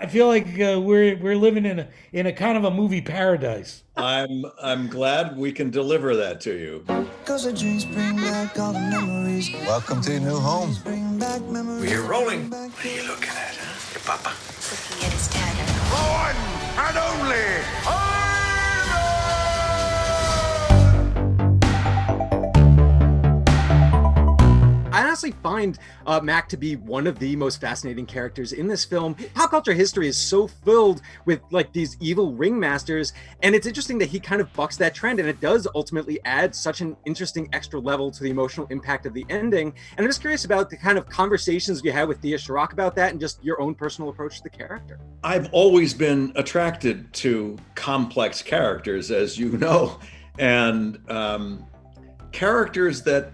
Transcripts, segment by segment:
I feel like we're living in a kind of a movie paradise. I'm glad we can deliver that to you. Cause the drinks bring back all the memories. Welcome to your new home. Bring back memories. We're rolling. What are you looking at, huh? Your papa? Looking at his dagger. The one and only I honestly find Mac to be one of the most fascinating characters in this film. Pop culture history is so filled with like these evil ringmasters, and it's interesting that he kind of bucks that trend, and it does ultimately add such an interesting extra level to the emotional impact of the ending. And I'm just curious about the kind of conversations you had with Thea Sharrock about that and just your own personal approach to the character. I've always been attracted to complex characters, as you know, and characters that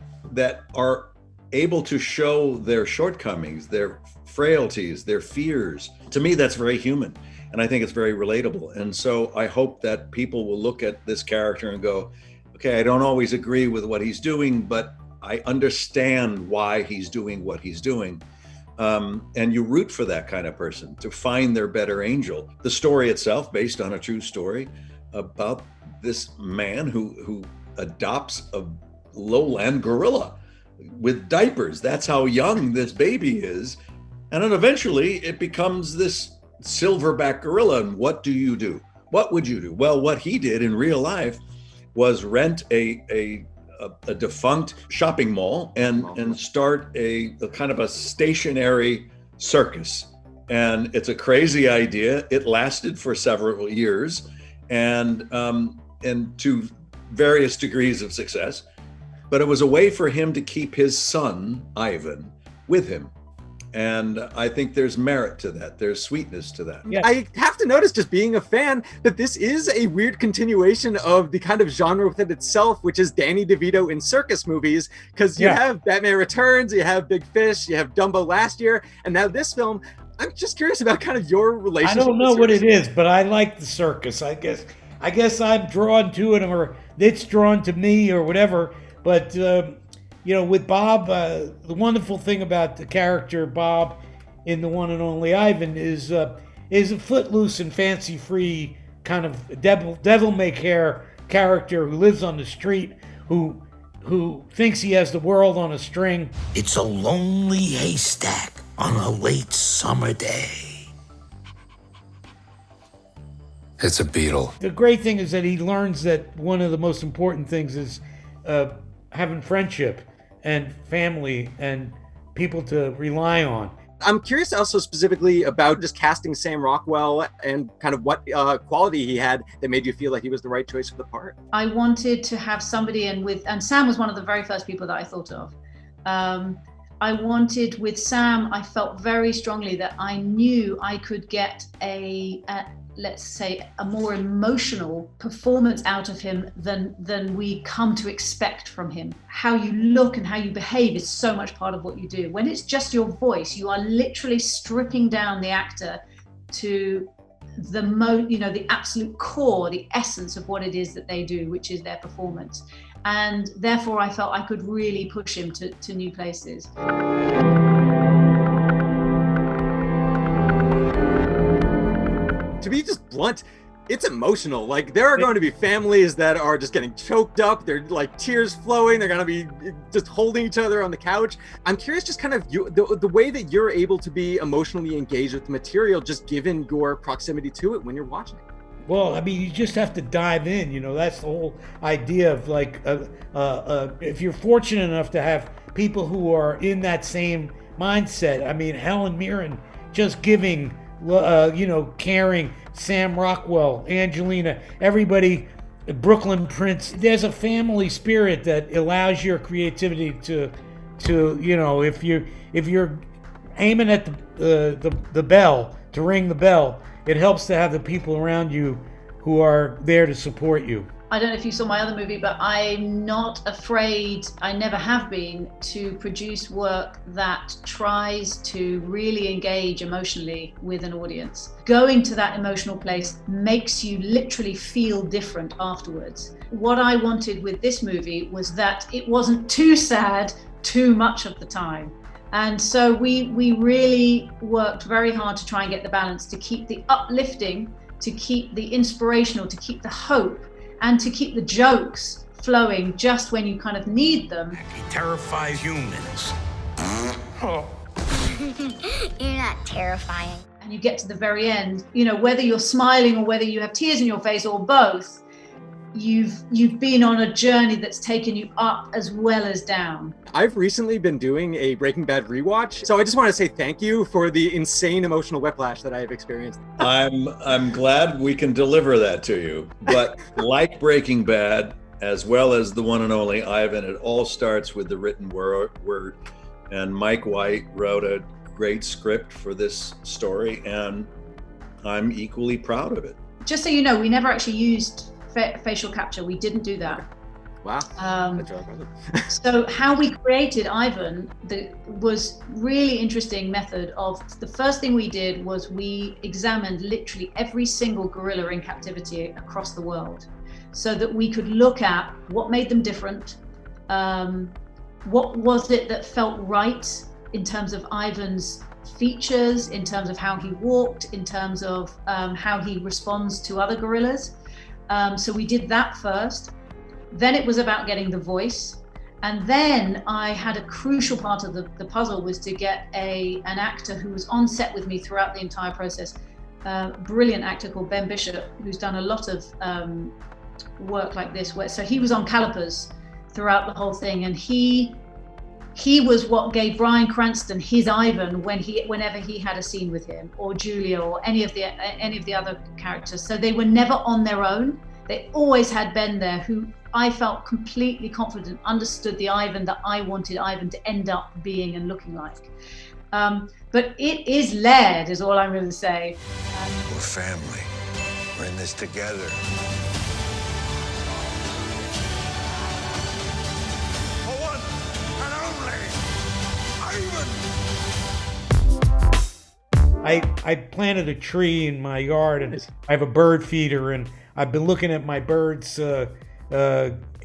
are able to show their shortcomings, their frailties, their fears. To me, that's very human. And I think it's very relatable. And so I hope that people will look at this character and go, okay, I don't always agree with what he's doing, but I understand why he's doing what he's doing. And you root for that kind of person to find their better angel. The story itself, based on a true story about this man who adopts a lowland gorilla with diapers. That's how young this baby is. And then eventually it becomes this silverback gorilla. And what do you do? What would you do? Well, what he did in real life was rent a defunct shopping mall and start a kind of a stationary circus. And it's a crazy idea. It lasted for several years and to various degrees of success. But it was a way for him to keep his son, Ivan, with him. And I think there's merit to that. There's sweetness to that. Yeah. I have to notice, just being a fan, that this is a weird continuation of the kind of genre within itself, which is Danny DeVito in circus movies. Because you have Batman Returns, you have Big Fish, you have Dumbo last year, and now this film. I'm just curious about kind of your relationship. I don't know what it is, but I like the circus. I guess I'm drawn to it, or it's drawn to me, or whatever. But, with Bob, the wonderful thing about the character Bob in The One and Only Ivan is a footloose and fancy-free kind of devil-may-care character who lives on the street, who thinks he has the world on a string. It's a lonely haystack on a late summer day. It's a beetle. The great thing is that he learns that one of the most important things is having friendship and family and people to rely on. I'm curious also specifically about just casting Sam Rockwell and kind of what quality he had that made you feel like he was the right choice for the part. I wanted to have somebody and Sam was one of the very first people that I thought of. I wanted with Sam, I felt very strongly that I knew I could get let's say, a more emotional performance out of him than we come to expect from him. How you look and how you behave is so much part of what you do. When it's just your voice, you are literally stripping down the actor to the absolute core, the essence of what it is that they do, which is their performance. And therefore I felt I could really push him to new places. To be just blunt, it's emotional. Like, there are going to be families that are just getting choked up. They're like tears flowing. They're going to be just holding each other on the couch. I'm curious, just kind of the way that you're able to be emotionally engaged with the material, just given your proximity to it when you're watching it. Well, I mean, you just have to dive in. That's the whole idea of like, if you're fortunate enough to have people who are in that same mindset. I mean, Helen Mirren just giving, caring, Sam Rockwell, Angelina, everybody, Brooklyn Prince. There's a family spirit that allows your creativity to if you're aiming at the bell, to ring the bell, it helps to have the people around you who are there to support you. I don't know if you saw my other movie, but I'm not afraid, I never have been, to produce work that tries to really engage emotionally with an audience. Going to that emotional place makes you literally feel different afterwards. What I wanted with this movie was that it wasn't too sad too much of the time. And so we really worked very hard to try and get the balance, to keep the uplifting, to keep the inspirational, to keep the hope, and to keep the jokes flowing just when you kind of need them. He terrifies humans. You're not terrifying. And you get to the very end, you know, whether you're smiling or whether you have tears in your face or both, you've been on a journey that's taken you up as well as down. I've recently been doing a Breaking Bad rewatch, so I just want to say thank you for the insane emotional whiplash that I have experienced. I'm glad we can deliver that to you. But like Breaking Bad, as well as the one and only Ivan, it all starts with the written word. And Mike White wrote a great script for this story, and I'm equally proud of it. Just so you know, we never actually used facial capture. We didn't do that. Wow. So how we created Ivan was really interesting method of, the first thing we did was we examined literally every single gorilla in captivity across the world, so that we could look at what made them different, what was it that felt right in terms of Ivan's features, in terms of how he walked, in terms of how he responds to other gorillas. So we did that first. Then it was about getting the voice. And then I had a crucial part of the puzzle was to get an actor who was on set with me throughout the entire process, brilliant actor called Ben Bishop, who's done a lot of work like this. So he was on calipers throughout the whole thing, and he was what gave Bryan Cranston his Ivan whenever he had a scene with him, or Julia, or any of the other characters. So they were never on their own. They always had Ben there, who I felt completely confident understood the Ivan that I wanted Ivan to end up being and looking like. But it is layered, is all I'm going to say. We're family. We're in this together. I planted a tree in my yard, and I have a bird feeder, and I've been looking at my birds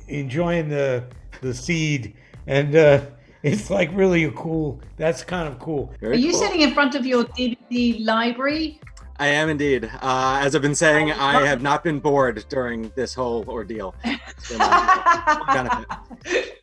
enjoying the seed, and it's like really that's kind of cool. Are you sitting in front of your DVD library? I am indeed. As I've been saying, I have not been bored during this whole ordeal. It's been a benefit.